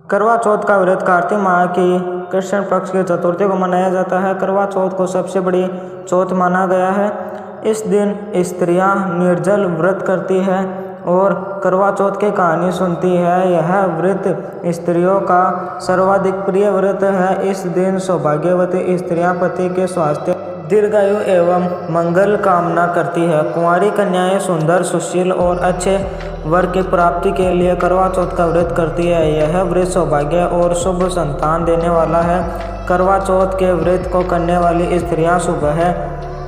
करवा चौथ का व्रत कार्तिक माह की कृष्ण पक्ष की चतुर्थी को मनाया जाता है। करवा चौथ को सबसे बड़ी चौथ माना गया है। इस दिन स्त्रियां निर्जल व्रत करती है और करवा चौथ की कहानी सुनती है। यह व्रत स्त्रियों का सर्वाधिक प्रिय व्रत है। इस दिन सौभाग्यवती स्त्रियां पति के स्वास्थ्य, दीर्घायु एवं मंगल कामना करती है। कुंवारी कन्याएं सुंदर, सुशील और अच्छे वर की प्राप्ति के लिए करवा चौथ का व्रत करती है। यह व्रत सौभाग्य और शुभ संतान देने वाला है। करवा चौथ के व्रत को करने वाली स्त्रियां सुबह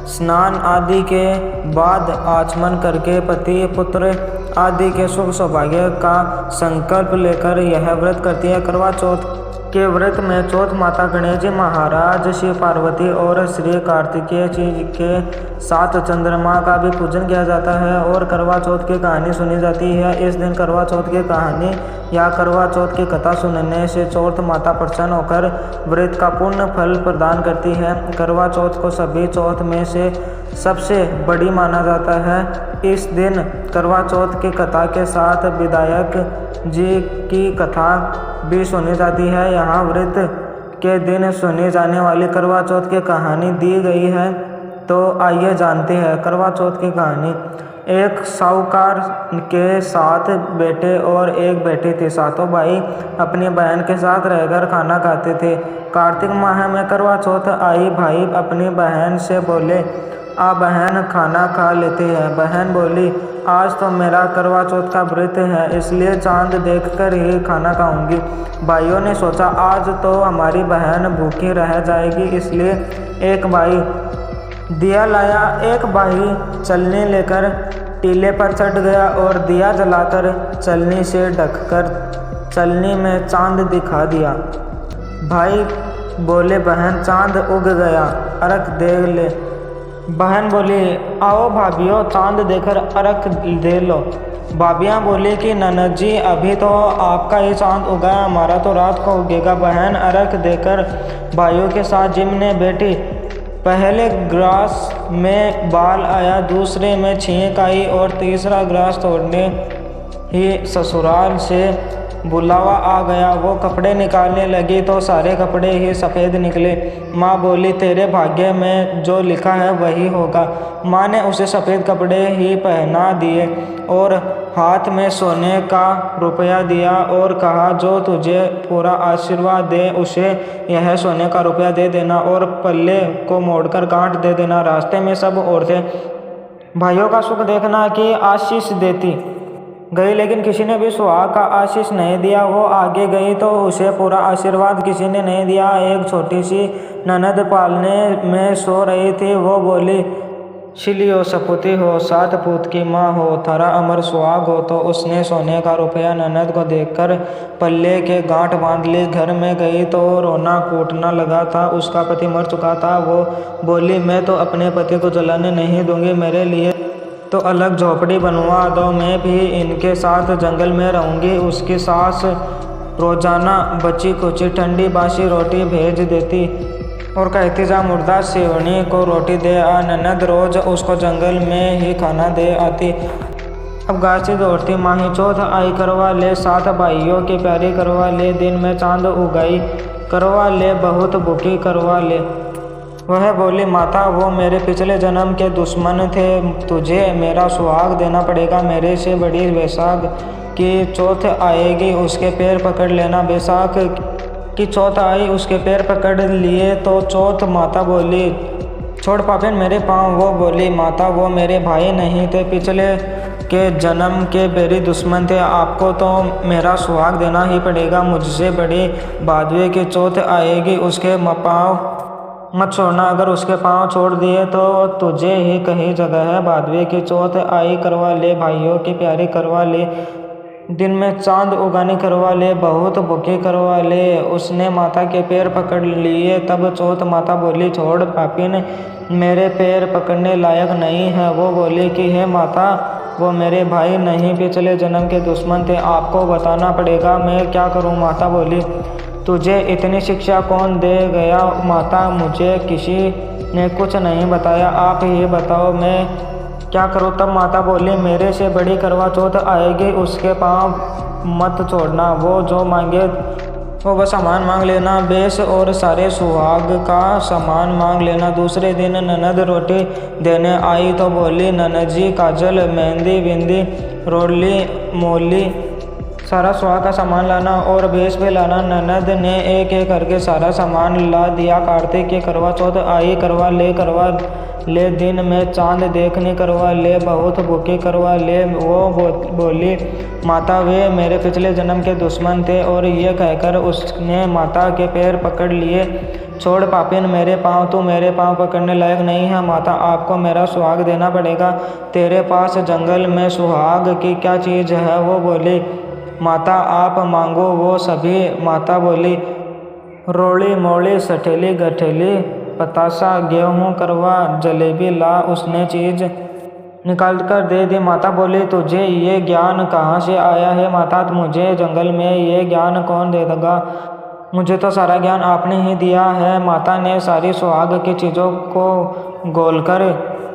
स्नान आदि के बाद आचमन करके पति, पुत्र आदि के सुख सौभाग्य का संकल्प लेकर यह व्रत करती है। करवा चौथ के व्रत में चौथ माता गणेश जी महाराज, शिव पार्वती और श्री कार्तिकेय जी के साथ चंद्रमा का भी पूजन किया जाता है और करवा चौथ की कहानी सुनी जाती है। इस दिन करवा चौथ की कहानी या करवा चौथ की कथा सुनने से चौथ माता प्रसन्न होकर व्रत का पूर्ण फल प्रदान करती है। करवा चौथ को सभी चौथ में से सबसे बड़ी माना जाता है। इस दिन करवा चौथ की कथा के साथ विधायक जी की कथा भी सुनी जाती है। यहाँ व्रत के दिन सुनी जाने वाली करवा चौथ की कहानी दी गई है, तो आइए जानते हैं करवा चौथ की कहानी। एक साहूकार के 7 बेटे और एक बेटी थी। सातों भाई अपनी बहन के साथ रहकर खाना खाते थे। कार्तिक माह में करवा चौथ आई। भाई अपनी बहन से बोले, आ बहन खाना खा लेते हैं। बहन बोली, आज तो मेरा करवा चौथ का व्रत है, इसलिए चांद देखकर ही खाना खाऊंगी। भाइयों ने सोचा आज तो हमारी बहन भूखी रह जाएगी, इसलिए एक भाई दिया लाया। एक भाई चलनी लेकर टीले पर चढ़ गया और दिया जलाकर चलनी से ढककर चलनी में चांद दिखा दिया। भाई बोले, बहन चांद उग गया, अर्घ दे ले। बहन बोली, आओ भाभियों, चांद देकर अर्घ दे लो। भाभियाँ बोली कि ननद जी, अभी तो आपका ही चांद उगा, हमारा तो रात को उगेगा। बहन अर्घ देकर भाइयों के साथ जिमने बैठी। पहले ग्रास में बाल आया, दूसरे में छींक आई और तीसरा ग्रास तोड़ने ही ससुराल से बुलावा आ गया। वो कपड़े निकालने लगी तो सारे कपड़े ही सफ़ेद निकले। माँ बोली, तेरे भाग्य में जो लिखा है वही होगा। माँ ने उसे सफ़ेद कपड़े ही पहना दिए और हाथ में सोने का रुपया दिया और कहा, जो तुझे पूरा आशीर्वाद दे उसे यह सोने का रुपया दे देना और पल्ले को मोड़कर गांठ दे देना। रास्ते में सब औरतें भाइयों का सुख देखना कि आशीष देती गई, लेकिन किसी ने भी सुहाग का आशीष नहीं दिया। वो आगे गई तो उसे पूरा आशीर्वाद किसी ने नहीं दिया। एक छोटी सी ननद पालने में सो रही थी। वो बोली, शिलियो सपूती हो, 7 पूत की माँ हो, थारा अमर सुहाग हो। तो उसने सोने का रुपया ननद को देकर पल्ले के गांठ बांध ली। घर में गई तो रोना कूटना लगा था। उसका पति मर चुका था। वो बोली, मैं तो अपने पति को जलाने नहीं दूंगी, मेरे लिए तो अलग झोपड़ी बनवा दो, मैं भी इनके साथ जंगल में रहूंगी। उसकी सास रोजाना बची कुची ठंडी बासी रोटी भेज देती और कहती, जा मुर्दा सिवनी को रोटी दे आ। ननद रोज उसको जंगल में ही खाना दे आती। अब गाची दौड़ती। माही चौथ आई, करवा ले 7 भाइयों की प्यारी करवा ले। दिन में चांद उगाई, करवा ले बहुत भूखी करवा ले। वह बोली, माता वो मेरे पिछले जन्म के दुश्मन थे, तुझे मेरा सुहाग देना पड़ेगा। मेरे से बड़ी वैशाख की चौथ आएगी, उसके पैर पकड़ लेना। वैशाख की चौथ आई, उसके पैर पकड़ लिए तो चौथ माता बोली, छोड़ पापिन मेरे पाँव। वो बोली, माता वो मेरे भाई नहीं थे, पिछले के जन्म के बैरी दुश्मन थे, आपको तो मेरा सुहाग देना ही पड़ेगा। मुझसे बड़ी भादवे की चौथ आएगी, उसके पाँव मत छोड़ना, अगर उसके पाँव छोड़ दिए तो तुझे ही कहीं जगह है। भादवे की चौथ आई, करवा ले भाइयों की प्यारी करवा ले। दिन में चांद उगानी करवा ले, बहुत भूखी करवा ले। उसने माता के पैर पकड़ लिए। तब चौथ माता बोली, छोड़ पापिन, मेरे पैर पकड़ने लायक नहीं है। वो बोली कि हे माता, वो मेरे भाई नहीं, पिछले जन्म के दुश्मन थे, आपको बताना पड़ेगा। मैं क्या करूं? माता बोली, तुझे इतनी शिक्षा कौन दे गया? माता, मुझे किसी ने कुछ नहीं बताया, आप ही बताओ, मैं क्या करूँ? तब माता बोली, मेरे से बड़ी करवा चौथ आएगी, उसके पाँव मत छोड़ना, वो जो मांगे वो बस सामान मांग लेना, बेस और सारे सुहाग का सामान मांग लेना। दूसरे दिन ननद रोटी देने आई तो बोली, ननद जी काजल, मेहंदी, बिंदी, रोली, मोली, सारा सुहाग का सामान लाना और बेस भी लाना। ननद ने एक एक करके सारा सामान ला दिया। कार्तिक की करवा चौथ आई, करवा ले दिन में चांद देखनी, करवा ले बहुत भूखी, करवा ले। वो बोली, माता वे मेरे पिछले जन्म के दुश्मन थे, और ये कहकर उसने माता के पैर पकड़ लिए। छोड़ पापिन मेरे पाँव, तू मेरे पाँव पकड़ने लायक नहीं है। माता आपको मेरा सुहाग देना पड़ेगा, तेरे पास जंगल में सुहाग की क्या चीज़ है? वो बोली, माता आप मांगो वो सभी। माता बोली, रोली मोली, सठेली गठेली, पतासा, गेहूँ, करवा, जलेबी ला। उसने चीज़ निकाल कर दे दी। माता बोली, तुझे ये ज्ञान कहाँ से आया है? माता, मुझे जंगल में ये ज्ञान कौन दे देगा? मुझे तो सारा ज्ञान आपने ही दिया है। माता ने सारी सुहाग की चीज़ों को गोलकर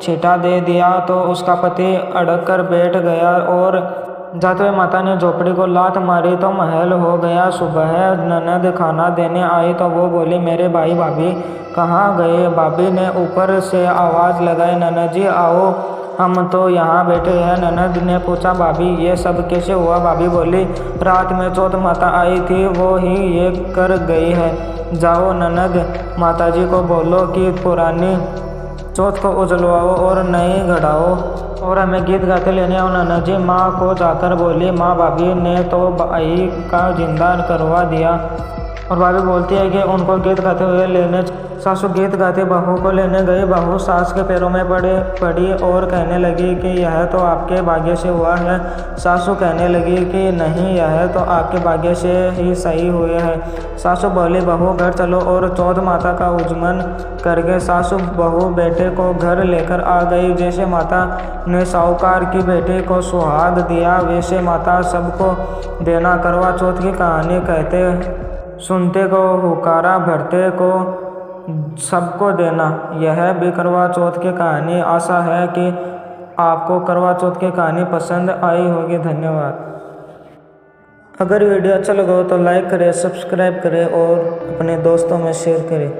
छींटा दे दिया तो उसका पति अड़क कर बैठ गया, और जाते हुए माता ने झोपड़ी को लात मारी तो महल हो गया। सुबह ननद खाना देने आई तो वो बोली, मेरे भाई भाभी कहाँ गए? भाभी ने ऊपर से आवाज़ लगाई, ननद जी आओ, हम तो यहाँ बैठे हैं। ननद ने पूछा, भाभी ये सब कैसे हुआ? भाभी बोली, रात में चौथ माता आई थी, वो ही ये कर गई है। जाओ ननद, माताजी को बोलो कि पुरानी चौथ को उजलवाओ और नई घड़ाओ, और हमें गीत गाते लेने आओ। ननद जी माँ को जाकर बोली, माँ भाभी ने तो भाई का जिंदा करवा दिया। और भाभी बोलती है कि उनको गीत गाते हुए लेने। सासू गीत गाते बहू को लेने गई। बहू सास के पैरों में पड़ी और कहने लगी कि यह तो आपके भाग्य से हुआ है। सासू कहने लगी कि नहीं, यह तो आपके भाग्य से ही सही हुए है। सासू बोली, बहू घर चलो, और चौथ माता का उज्जमन करके सासू बहू बेटे को घर लेकर आ गई। जैसे माता ने साहूकार की बेटी को सुहाग दिया, वैसे माता सबको देना। करवा चौथ की कहानी कहते सुनते को हुकारा, भरते को सबको देना, यह भी करवा चौथ की कहानी। आशा है कि आपको करवा चौथ की कहानी पसंद आई होगी। धन्यवाद। अगर वीडियो अच्छा लगा हो तो लाइक करें, सब्सक्राइब करें और अपने दोस्तों में शेयर करें।